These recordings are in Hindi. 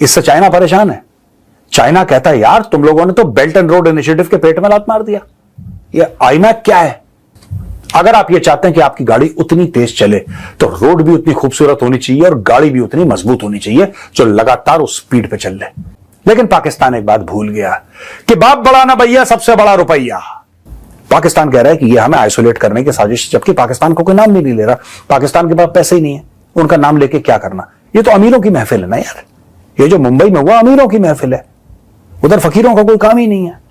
इससे चाइना परेशान है। चाइना कहता है यार तुम लोगों ने तो बेल्ट एंड रोड इनिशिएटिव के पेट में लात मार दिया। ये आईमैक क्या है? अगर आप ये चाहते हैं कि आपकी गाड़ी उतनी तेज चले तो रोड भी उतनी खूबसूरत होनी चाहिए और गाड़ी भी उतनी मजबूत होनी चाहिए जो लगातार उस स्पीड पे चल ले। लेकिन पाकिस्तान एक बात भूल गया कि बाप बड़ा ना भैया, सबसे बड़ा रुपया। पाकिस्तान कह रहा है कि ये हमें आइसोलेट करने की साजिश, जबकि पाकिस्तान को कोई नाम भी नहीं ले रहा। पाकिस्तान के पास पैसे ही नहीं है, उनका नाम लेके क्या करना। ये तो अमीरों की महफिल है ना यार। ये जो मुंबई में हुआ अमीरों की महफिल है, उधर फकीरों का कोई काम ही नहीं है।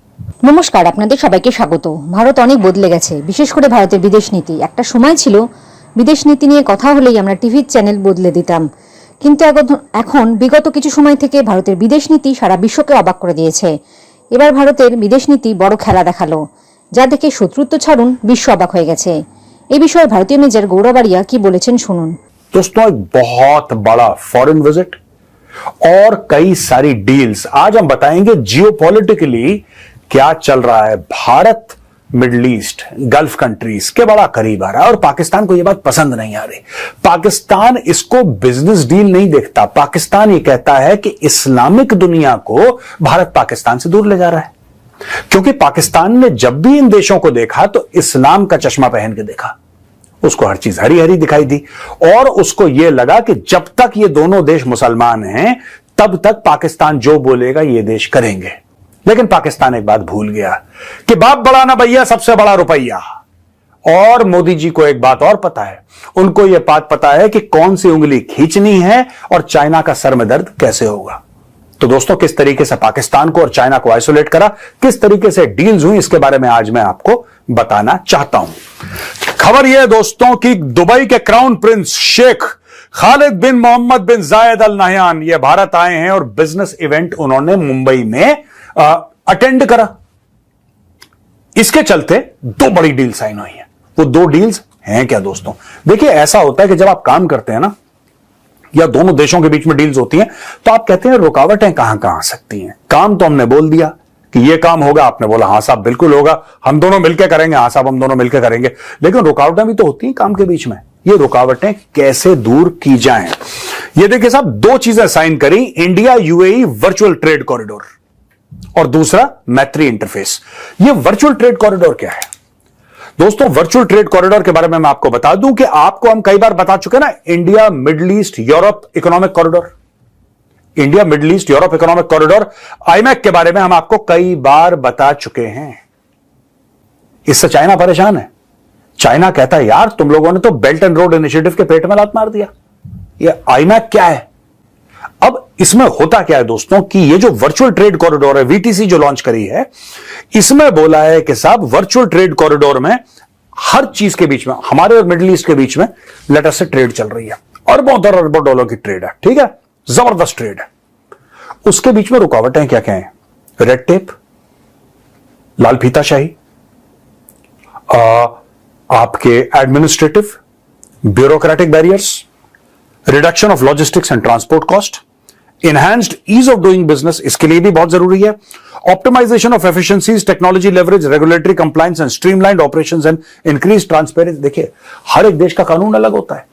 নমস্কার, আপনাদের সবাইকে স্বাগত। ভারত অনেক বদলে গেছে, বিশেষ করে ভারতের বিদেশ নীতি। একটা সময় ছিল বিদেশ নীতি নিয়ে কথা হলেই আমরা টিভির চ্যানেল বদলে দিতাম, কিন্তু এখন বিগত কিছু সময় থেকে ভারতের বিদেশ নীতি সারা বিশ্বকে অবাক করে দিয়েছে। এবার ভারতের বিদেশ নীতি বড় খেলা দেখালো, যা দেখে শত্রুত্ব ছাড়ুন বিশ্ব অবাক হয়ে গেছে। এই বিষয়ে ভারতীয় মেজর গৌরব আরিয়া কি বলেছেন শুনুন। दोस्तों, एक बहुत बड़ा फॉरेन विजिट और कई सारी डील्स आज हम बताएंगे। जियोपॉलिटिकली क्या चल रहा है, Bharat middle east gulf countries के बड़ा करीब आ रहा है और पाकिस्तान को यह बात पसंद नहीं आ रही। पाकिस्तान इसको बिजनेस डील नहीं देखता। पाकिस्तान ये कहता है कि इस्लामिक दुनिया को भारत पाकिस्तान से दूर ले जा रहा है, क्योंकि पाकिस्तान ने जब भी इन देशों को देखा तो इस्लाम का चश्मा पहन के देखा। उसको हर चीज हरी हरी दिखाई दी और उसको यह लगा कि जब तक ये दोनों देश मुसलमान हैं तब तक पाकिस्तान जो बोलेगा ये देश करेंगे। लेकिन पाकिस्तान एक बात भूल गया कि बाप बड़ा ना भैया, सबसे बड़ा रुपया। और मोदी जी को एक बात और पता है, उनको यह बात पता है कि कौन सी उंगली खींचनी है और चाइना का सर में दर्द कैसे होगा। तो दोस्तों, किस तरीके से पाकिस्तान को और चाइना को आइसोलेट करा, किस तरीके से डील्स हुई, इसके बारे में आज मैं आपको बताना चाहता हूं। खबर यह है दोस्तों कि दुबई के crown prince Sheikh Khalid bin Mohamed bin Zayed Al Nahyan ये भारत आए हैं और बिजनेस इवेंट उन्होंने मुंबई में अटेंड करा। इसके चलते दो बड़ी डील साइन हुई है। वो दो डील्स हैं क्या दोस्तों? देखिए, ऐसा होता है कि जब आप काम करते हैं ना, या दोनों देशों के बीच में डील्स होती हैं, तो आप कहते हैं रुकावटें कहां कहां आ सकती हैं। काम तो हमने बोल दिया कि ये काम होगा, आपने बोला हाँ साहब बिल्कुल होगा, हम दोनों मिलकर करेंगे, हाँ साहब हम दोनों मिलकर करेंगे। लेकिन रुकावटें भी तो होती हैं काम के बीच में। ये रुकावटें कैसे दूर की जाएं? ये देखिए साहब, दो चीजें साइन करी, India UAE virtual trade corridor और दूसरा मैत्री इंटरफेस। ये वर्चुअल ट्रेड कॉरिडोर क्या है दोस्तों? वर्चुअल ट्रेड कॉरिडोर के बारे में मैं आपको बता दूं कि आपको हम कई बार बता चुके ना, India middle east Europe economic corridor, India middle east Europe economic corridor iMac के बारे में हम आपको कई बार बता चुके हैं। इससे चाइना परेशान है। चाइना कहता है यार तुम लोगों ने तो बेल्ट एंड रोड इनिशिएटिव के पेट में लात मार दिया। ये आईमैक क्या है? अब इसमें होता क्या है दोस्तों कि ये जो वर्चुअल ट्रेड कॉरिडोर है, वीटीसी जो लॉन्च करी है, इसमें बोला है कि साहब वर्चुअल ट्रेड कॉरिडोर में हर चीज के बीच में, हमारे और मिडिल ईस्ट के बीच में लेटर से ट्रेड चल रही है, अरबों डॉलर की ट्रेड है, ठीक है, जबरदस्त ट्रेड है। उसके बीच में रुकावटें क्या क्या हैं? रेड टेप, लाल फीताशाही, आपके administrative bureaucratic barriers, reduction of logistics and transport cost, enhanced ease of doing business, इसके लिए भी बहुत जरूरी है, optimisation of efficiencies, technology leverage, regulatory compliance and streamlined operations and increase transparency. देखिए, हर एक देश का कानून अलग होता है,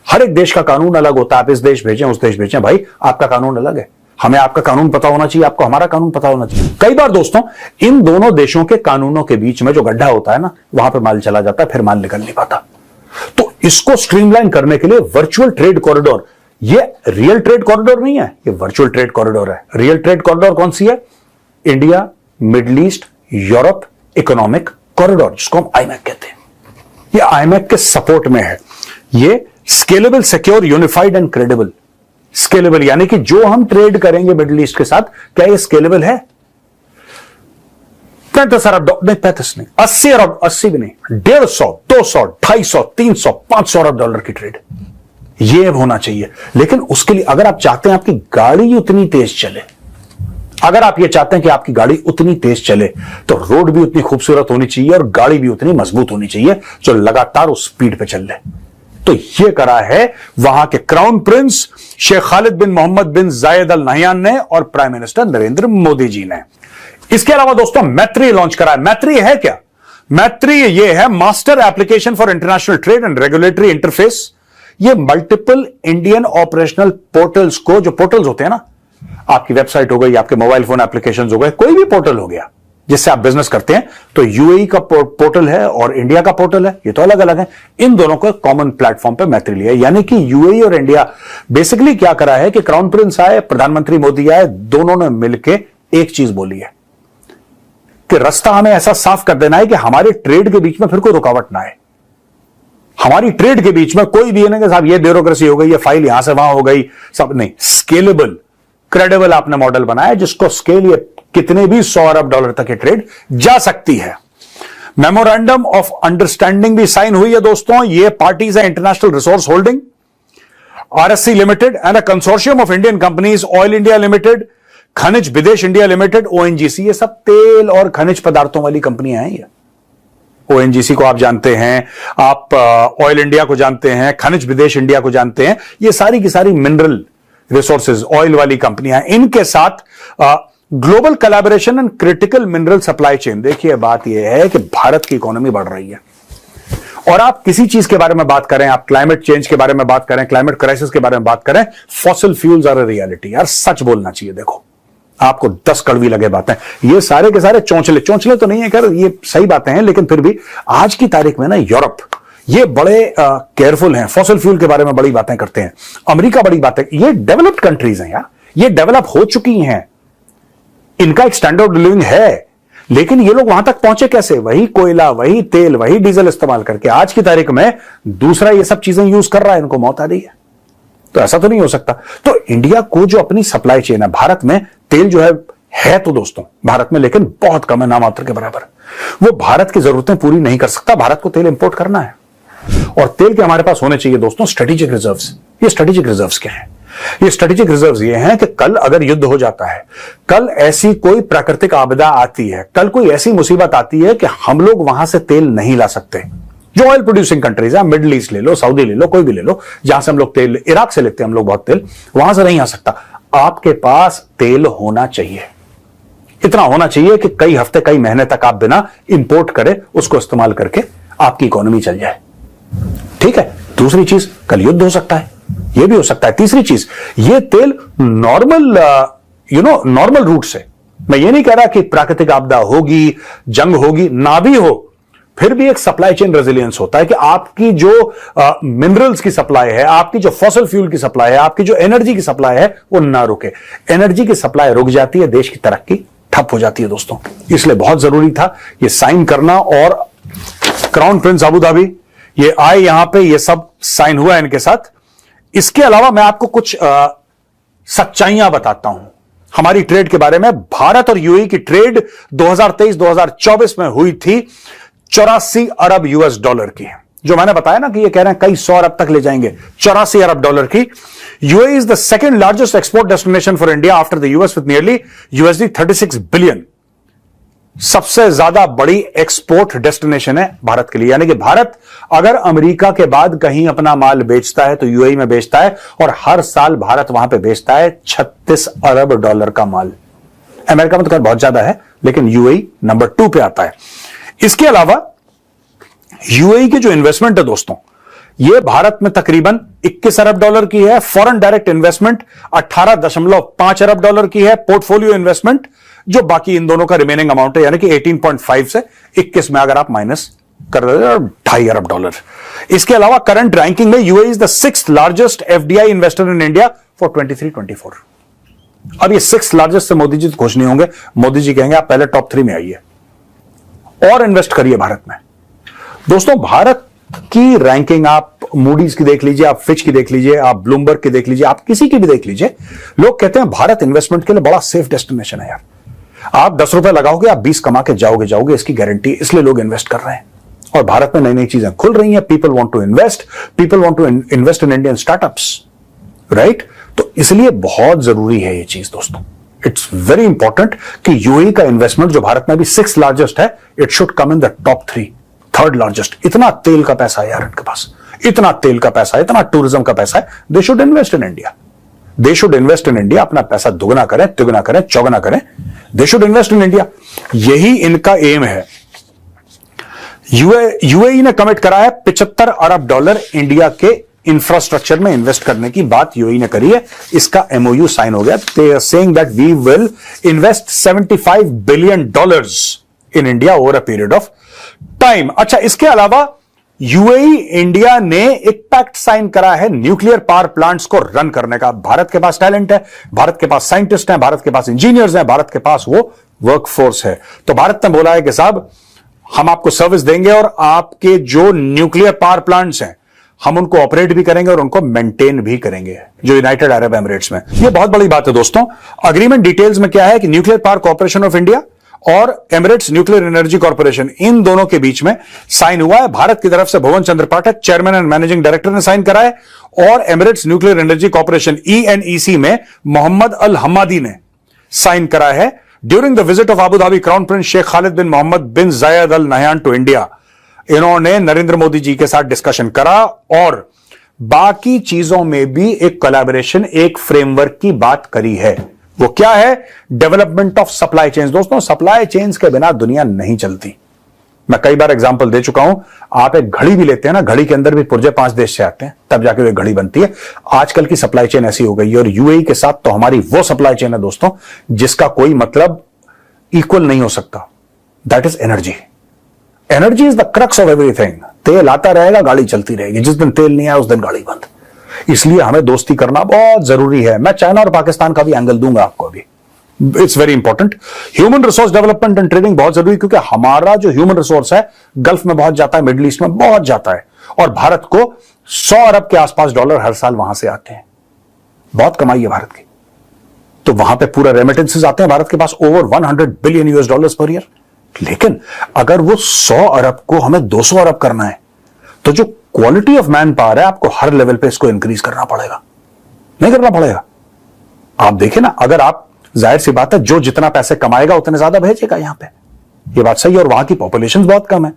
हर एक देश का कानून अलग होता है। आप इस देश भेजें, उस देश भेजें, भाई आपका कानून अलग है, हमें आपका कानून पता होना चाहिए, आपको हमारा कानून पता होना चाहिए। कई बार दोस्तों इन दोनों देशों के कानूनों के बीच में जो गड्ढा होता है ना, वहां पर माल चला जाता है, फिर माल निकल नहीं पाता। तो इसको स्ट्रीमलाइन करने के लिए वर्चुअल ट्रेड कॉरिडोर, ये रियल ट्रेड कॉरिडोर नहीं है, ये वर्चुअल ट्रेड कॉरिडोर है। रियल ट्रेड कॉरिडोर कौन सी है? India middle east Europe economic corridor, जिसको हम आईमैक कहते हैं। ये आईमैक के सपोर्ट में है। ये scalable, secure, unified and credible. Scalable यानी कि जो हम ट्रेड करेंगे मिडिल ईस्ट के साथ, क्या ये स्केलेबल है? 35 अरब नहीं, 35 नहीं, 80 अरब, 80 भी नहीं, 150, 200, 250, 300, 500 अरब डॉलर की ट्रेड, ये होना चाहिए। लेकिन उसके लिए अगर आप चाहते हैं आपकी गाड़ी उतनी तेज चले, अगर आप ये चाहते हैं कि आपकी गाड़ी उतनी तेज चले, तो रोड भी उतनी खूबसूरत होनी चाहिए और गाड़ी भी उतनी मजबूत होनी चाहिए जो लगातार उस स्पीड पे चल ले। तो यह करा है वहां के crown prince Sheikh Khalid bin Mohamed bin Zayed Al Nahyan ने और प्राइम मिनिस्टर नरेंद्र मोदी जी ने। इसके अलावा दोस्तों मैत्री लॉन्च करा है। मैत्री है क्या? मैत्री ये है master application for international trade and regulatory interface. ये मल्टीपल इंडियन ऑपरेशनल पोर्टल्स को, जो पोर्टल्स होते हैं ना, आपकी वेबसाइट हो गई, आपके मोबाइल फोन एप्लीकेशंस हो गए, कोई भी पोर्टल हो गया जिससे आप बिजनेस करते हैं, तो यूएई का पोर्टल है और इंडिया का पोर्टल है, ये तो अलग अलग है। इन दोनों को कॉमन प्लेटफॉर्म पे मैत्री लिया, यानी कि यूएई और इंडिया बेसिकली क्या करा है कि क्राउन प्रिंस आए, प्रधानमंत्री मोदी आए, दोनों ने मिलकर एक चीज बोली है कि रास्ता हमें ऐसा साफ कर देना है कि हमारे ट्रेड के बीच में फिर कोई रुकावट ना आए। हमारी ट्रेड के बीच में कोई भी नहीं कि साहब ये ब्यूरोक्रेसी हो गई, ये फाइल यहां से वहां हो गई, सब नहीं। स्केलेबल, क्रेडिबल आपने मॉडल बनाया जिसको स्केल ये कितने भी $100 अरब तक की ट्रेड जा सकती है। मेमोरेंडम ऑफ अंडरस्टैंडिंग भी साइन हुई है दोस्तों। ये पार्टीज है international resource holding, RSC limited and a consortium of Indian companies, oil India limited, खनिज विदेश इंडिया लिमिटेड, ओएनजीसी। ये सब तेल और खनिज पदार्थों वाली कंपनियां हैं। ये ओएनजीसी को आप जानते हैं, आप ऑयल इंडिया को जानते हैं, खनिज विदेश इंडिया को जानते हैं। ये सारी की सारी मिनरल रिसोर्सेज, ऑयल वाली कंपनियां। इनके साथ global collaboration and critical mineral supply chain. देखिए बात यह है कि भारत की इकोनॉमी बढ़ रही है और आप किसी चीज के बारे में बात करें, आप क्लाइमेट चेंज के बारे में बात करें, क्लाइमेट क्राइसिस के बारे में बात करें, fossil fuels are a reality. यार सच बोलना चाहिए। देखो आपको 10 कड़वी लगे बातें, ये सारे के सारे चौंचले तो नहीं है कर, ये सही बातें हैं, लेकिन फिर भी आज की तारीख में ना यूरोप ये बड़े केयरफुल हैं, फॉसिल फ्यूल के बारे में बड़ी बातें करते हैं। अमेरिका बड़ी बातें, ये डेवलप्ड कंट्रीज हैं यार, ये डेवलप हो चुकी हैं, इनका एक स्टैंडर्ड लिविंग है, लेकिन ये लोग वहां तक पहुंचे कैसे? वही कोयला, वही तेल, वही डीजल इस्तेमाल करके। आज की तारीख में दूसरा ये सब चीजें यूज कर रहा है, इनको मौत आ रही है। तो ऐसा तो नहीं हो सकता। तो इंडिया को जो अपनी सप्लाई चेन है, भारत में तेल जो है तो दोस्तों भारत में, लेकिन बहुत कम है, नामात्र के बराबर। वो भारत की जरूरतें पूरी नहीं कर सकता, भारत को तेल इंपोर्ट करना है। और तेल के हमारे पास होने चाहिए दोस्तों स्ट्रेटेजिक रिजर्व्स। ये स्ट्रेटेजिक रिजर्व्स क्या है? ये स्ट्रेटेजिक रिजर्व्स ये हैं कि कल अगर युद्ध हो जाता है, कल ऐसी कोई प्राकृतिक आपदा आती है, कल कोई ऐसी मुसीबत आती है कि हम लोग वहां से तेल नहीं ला सकते। जो ऑयल प्रोड्यूसिंग कंट्रीज है, मिडिल ईस्ट ले लो, सऊदी ले लो, कोई भी ले लो, जहां से हम लोग तेल, इराक से लेते हैं हम लोग बहुत तेल, वहां से नहीं आ सकता। आपके पास तेल होना चाहिए, इतना होना चाहिए कि कई हफ्ते कई महीने तक आप बिना इंपोर्ट करे उसको इस्तेमाल करके आपकी इकोनॉमी चल जाए। ठीक है। दूसरी चीज, कल युद्ध हो सकता है, यह भी हो सकता है। तीसरी चीज, ये तेल नॉर्मल रूट से, मैं ये नहीं कह रहा कि प्राकृतिक आपदा होगी, जंग होगी, ना भी हो, फिर भी एक सप्लाई चेन रेजिलियंस होता है कि आपकी जो मिनरल्स की सप्लाई है, आपकी जो फॉसिल फ्यूल की सप्लाई है, आपकी जो एनर्जी की सप्लाई है, वो ना रुके। एनर्जी की सप्लाई रुक जाती है, देश की तरक्की ठप हो जाती है दोस्तों। इसलिए बहुत जरूरी था ये साइन करना। और क्राउन प्रिंस अबू धाबी ये आए यहां पे, ये सब साइन हुआ है इनके साथ। इसके अलावा मैं आपको कुछ सच्चाइयां बताता हूं हमारी ट्रेड के बारे में। भारत और यूएई की ट्रेड 2023-2024 में हुई थी 84 अरब यूएस डॉलर की, जो मैंने बताया ना कि ये कह रहे हैं कई 100 अरब तक ले जाएंगे। 84 अरब डॉलर की। UAE is the second largest export destination for India after the US with nearly $36 billion. सबसे ज्यादा बड़ी एक्सपोर्ट डेस्टिनेशन है भारत के लिए, यानी कि भारत अगर अमेरिका के बाद कहीं अपना माल बेचता है तो यूएई में बेचता है, और हर साल भारत वहां पे बेचता है 36 अरब डॉलर का माल। अमेरिका में तो खैर बहुत ज्यादा है, लेकिन यूएई नंबर 2 पे आता है। इसके अलावा यूएई की जो इन्वेस्टमेंट है दोस्तों, यह भारत में तकरीबन 21 अरब डॉलर की है। फॉरेन डायरेक्ट इन्वेस्टमेंट 18.5 अरब डॉलर की है। पोर्टफोलियो इन्वेस्टमेंट जो बाकी इन दोनों का रिमेनिंग अमाउंट है, यानी कि 18.5 से 21 में अगर आप माइनस कर रहे हो, 2.5 अरब डॉलर। इसके अलावा करंट रैंकिंग में UAE is the 6th largest FDI investor in India for 23-24। अब ये 6th लार्जेस्ट से मोदी जी तो खुश नहीं होंगे, मोदी जी कहेंगे आप पहले टॉप 3 में आइए और इन्वेस्ट करिए भारत में। दोस्तों भारत की रैंकिंग आप मूडीज की देख लीजिए, आप फिच की देख लीजिए, आप ब्लूमबर्ग की देख लीजिए, आप किसी की भी देख लीजिए, लोग कहते हैं भारत इन्वेस्टमेंट के लिए बड़ा सेफ डेस्टिनेशन है। यार आप 10 रुपए लगाओगे, आप 20 कमा के जाओगे, इसकी गारंटी, इसलिए लोग इन्वेस्ट कर रहे हैं। और भारत में नई नई चीजें खुल रही हैं। People want to invest in Indian startups, right? तो इसलिए बहुत जरूरी है ये चीज दोस्तों। इट्स वेरी इंपॉर्टेंट कि यूएई का इन्वेस्टमेंट जो भारत में भी 6th लार्जेस्ट है, it should come in the top 3, 3rd largest. इतना तेल का पैसा है यार इनके पास, इतना तेल का पैसा है, इतना टूरिज्म का पैसा है। They should invest in India, they should invest in India. अपना पैसा दुगना करें, तिगुना करें, चौगुना करें। They should invest in India, यही इनका एम है। यूएई ने कमिट करा है 75 अरब डॉलर इंडिया के इंफ्रास्ट्रक्चर में इन्वेस्ट करने की बात यूएई ने करी है। इसका एमओयू साइन हो गया। They are saying that we will invest $75 billion in India over a period of time. अच्छा, इसके अलावा यूएई इंडिया ने एक पैक्ट साइन करा है न्यूक्लियर पावर प्लांट्स को रन करने का। भारत के पास टैलेंट है, भारत के पास साइंटिस्ट हैं, भारत के पास इंजीनियर्स हैं, भारत के पास वो वर्कफोर्स है। तो भारत ने बोला है कि साहब हम आपको सर्विस देंगे और आपके जो न्यूक्लियर पावर प्लांट्स हैं हम उनको ऑपरेट भी करेंगे और उनको मेंटेन भी करेंगे, जो यूनाइटेड अरब एमिरेट्स में। ये बहुत बड़ी बात है दोस्तों। अग्रीमेंट डिटेल्स में क्या है कि nuclear power corporation of India और एमिरेट्स न्यूक्लियर एनर्जी कॉर्पोरेशन, इन दोनों के बीच में साइन हुआ है। भारत की तरफ से Bhuvan Chandra Pathak chairman and managing director ने साइन करा है और Emirates Nuclear Energy Corporation ENEC में मोहम्मद अल हम्मादी ने साइन करा है। During the visit of Abu Dhabi crown prince Sheikh Khalid bin Mohamed bin Zayed Al Nahyan to India, इन्होंने नरेंद्र मोदी जी के साथ डिस्कशन करा और बाकी चीजों में भी एक कोलैबोरेशन, एक फ्रेमवर्क की बात करी है। वो क्या है? Development of supply chains. दोस्तों, सप्लाई चेन्स के बिना दुनिया नहीं चलती। मैं कई बार एग्जांपल दे चुका हूं। आप एक घड़ी भी लेते हैं ना, घड़ी के अंदर भी पुर्जे 5 देश से आते हैं, तब जाके वो घड़ी बनती है। आजकल की सप्लाई चेन ऐसी हो गई है और यूएई के साथ तो हमारी वो सप्लाई चेन है दोस्तों जिसका कोई मतलब इक्वल नहीं हो सकता। That is energy. Energy is the crux of everything. तेल आता रहेगा, गाड़ी चलती रहेगी। जिस दिन तेल नहीं आया उस दिन गाड़ी बंद। इसलिए हमें दोस्ती करना बहुत जरूरी है। मैं चाइना और पाकिस्तान का भी एंगल दूंगा आपको अभी। It's very important. Human resource development and trading बहुत जरूरी, क्योंकि हमारा जो ह्यूमन रिसोर्स है गल्फ में बहुत जाता है, मिडिल ईस्ट में बहुत जाता है और भारत को 100 अरब के आसपास डॉलर हर साल वहां से आते हैं। बहुत कमाई है भारत की। तो वहां पे पूरा रेमिटेंसेस आते हैं। भारत के पास ओवर $100 बिलियन पर ईयर। लेकिन अगर वो 100 अरब को हमें 200 अरब करना है तो जो क्वालिटी ऑफ मैन पावर है आपको हर लेवल पे इसको इंक्रीज करना पड़ेगा। नहीं करना पड़ेगा? आप देखिए ना, अगर आप, जाहिर सी बात है, जो जितना पैसे कमाएगा उतने ज्यादा भेजेगा यहां पे। ये बात सही है। और वहां की पॉपुलेशन बहुत कम है।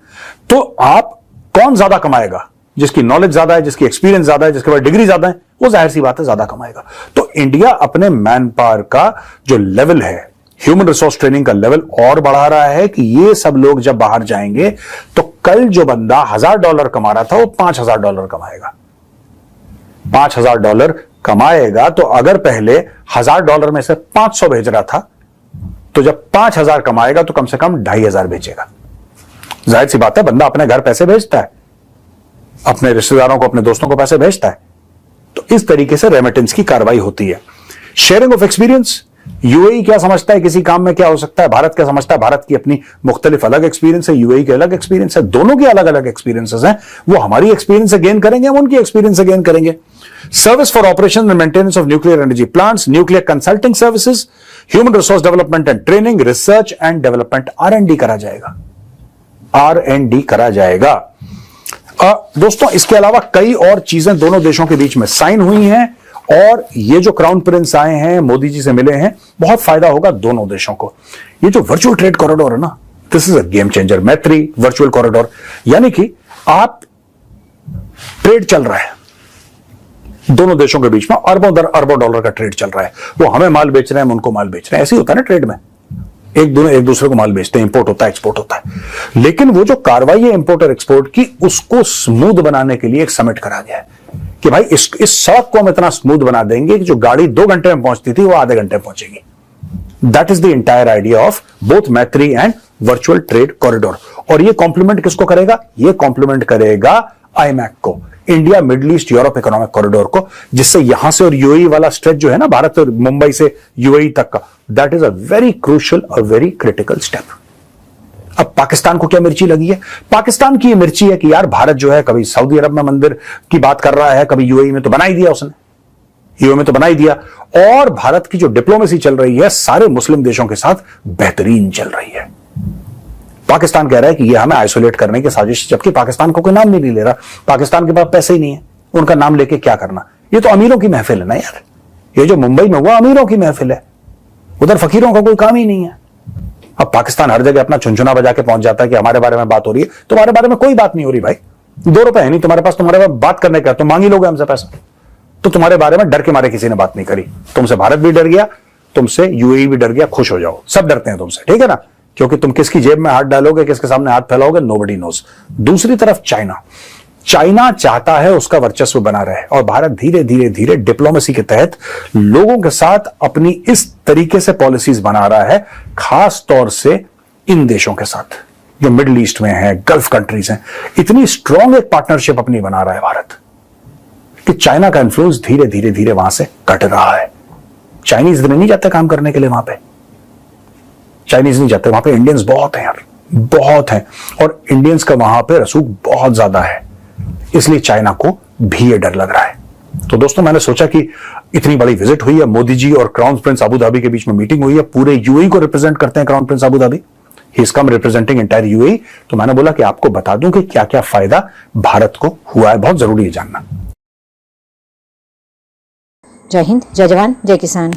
तो आप कौन ज्यादा कमाएगा? जिसकी नॉलेज ज्यादा है, जिसकी एक्सपीरियंस ज्यादा है, जिसके पास डिग्री ज्यादा है, वो जाहिर सी बात है ज्यादा कमाएगा। तो इंडिया अपने मैन पावर का जो लेवल है, ह्यूमन रिसोर्स ट्रेनिंग का लेवल और बढ़ा रहा है कि ये सब लोग जब बाहर जाएंगे तो कल जो बंदा $1000 कमा रहा था वो $5000 कमाएगा। $5000 कमाएगा तो अगर पहले $1000 में से 500 भेज रहा था तो जब 5000 कमाएगा तो कम से कम 2500 भेजेगा। जाहिर सी बात है, बंदा अपने घर पैसे भेजता है, अपने रिश्तेदारों को, अपने दोस्तों को पैसे भेजता है। तो इस तरीके से रेमिटेंस की कार्रवाई होती है। शेयरिंग ऑफ एक्सपीरियंस, यूएई क्या समझता है किसी काम में क्या हो सकता है, भारत क्या समझता है। भारत की अपनी मुख्तलिफ अलग एक्सपीरियंस है, यूएई के अलग एक्सपीरियंस है, दोनों के अलग अलग एक्सपीरियंसेस हैं। वो हमारी एक्सपीरियंस से गेन करेंगे, हम उनकी एक्सपीरियंस से गेन करेंगे। Service for operation and maintenance of nuclear energy plants, nuclear consulting services, human resource development and training, research and development, R&D करा जाएगा। R&D करा जाएगा। दोस्तों, इसके अलावा कई और चीजें दोनों देशों के बीच में साइन हुई हैं और ये जो क्राउन प्रिंस आए हैं, मोदी जी से मिले हैं, बहुत फायदा होगा दोनों देशों को। ये जो वर्चुअल ट्रेड कॉरिडोर है ना, this is a game changer. मैत्री वर्चुअल कॉरिडोर, यानी कि आप ट्रेड चल रहा है दोनों देशों के बीच में, अरबों दर अरबों डॉलर का ट्रेड चल रहा है। वो हमें माल बेच रहे हैं, हम उनको माल बेच रहे हैं। ऐसे ही होता है ना ट्रेड में, एक दूसरे को माल बेचते हैं, इंपोर्ट होता है, एक्सपोर्ट होता है। लेकिन वो जो कार्रवाई है इंपोर्ट और एक्सपोर्ट की, उसको स्मूथ बनाने के लिए एक समिट करा गया है कि भाई इस सड़क को हम इतना स्मूथ बना देंगे कि जो गाड़ी 2 घंटे में पहुंचती थी वो आधे घंटे में पहुंचेगी। That is the entire idea of both मैत्री एंड वर्चुअल ट्रेड कॉरिडोर। और ये कॉम्प्लीमेंट किसको करेगा? ये कॉम्प्लीमेंट करेगा IMEC को, India middle east Europe economic corridor को, जिससे यहां से और यूएई वाला स्ट्रेच जो है ना, भारत और मुंबई से यूएई तक का, that is a very crucial और वेरी क्रिटिकल स्टेप। अब पाकिस्तान को क्या मिर्ची लगी है? पाकिस्तान की ये मिर्ची है कि यार भारत जो है कभी सऊदी अरब में मंदिर की बात कर रहा है, कभी यूएई में तो बना ही दिया उसने, यूएई में तो बना ही दिया। और भारत की जो डिप्लोमेसी चल रही है सारे मुस्लिम देशों के साथ बेहतरीन चल रही है। पाकिस्तान कह रहा है कि ये हमें आइसोलेट करने की साजिश, जबकि पाकिस्तान को कोई नाम नहीं ले रहा। पाकिस्तान के पास पैसे ही नहीं है, उनका नाम लेके क्या करना। ये तो अमीरों की महफिल है ना यार। ये जो मुंबई में हुआ अमीरों की महफिल है, उधर फकीरों का कोई काम ही नहीं है। अब पाकिस्तान हर जगह अपना चुनचुना बजा के पहुंच जाता है कि हमारे बारे में बात हो रही है। तुम्हारे बारे में कोई बात नहीं हो रही भाई। 2 रुपए है नहीं तुम्हारे पास, तुम्हारे पास बात करने का, तुम मांगी लोगे हमसे पैसा। तो तुम्हारे बारे में डर के मारे किसी ने बात नहीं करी। तुमसे भारत भी डर गया, तुमसे यूएई भी डर गया। खुश हो जाओ, सब डरते हैं तुमसे, ठीक है ना, क्योंकि तुम किसकी जेब में हाथ डालोगे, किसके सामने हाथ फैलाओगे, नोबडी नोज। दूसरी तरफ चाइना, चाइना चाहता है उसका वर्चस्व बना रहे और भारत धीरे धीरे धीरे डिप्लोमेसी के तहत लोगों के साथ अपनी इस तरीके से पॉलिसीज बना रहा है, खास तौर से इन देशों के साथ जो मिडिल ईस्ट में है, गल्फ कंट्रीज हैं। इतनी स्ट्रांग एक पार्टनरशिप अपनी बना रहा है भारत कि चाइना का इन्फ्लुएंस धीरे धीरे धीरे वहां से घट रहा है। चाइनीज इतने नहीं जाते काम करने के लिए वहां पे, चाइनीज नहीं जाते वहां पे, इंडियंस बहुत हैं यार, बहुत हैं, और इंडियंस का वहां पे रसूख बहुत ज्यादा है, इसलिए चाइना को भी ये डर लग रहा है। तो दोस्तों, मैंने सोचा कि इतनी बड़ी विजिट हुई है, मोदी जी और क्राउन प्रिंस अबू धाबी के बीच में मीटिंग हुई है, पूरे यूएई को रिप्रेजेंट करते हैं crown Prince Abu Dhabi, he is come representing entire UAE. तो मैंने बोला कि आपको बता दूं कि क्या क्या फायदा भारत को हुआ है, बहुत जरूरी है जानना। जय हिंद, जय जवान, जय किसान।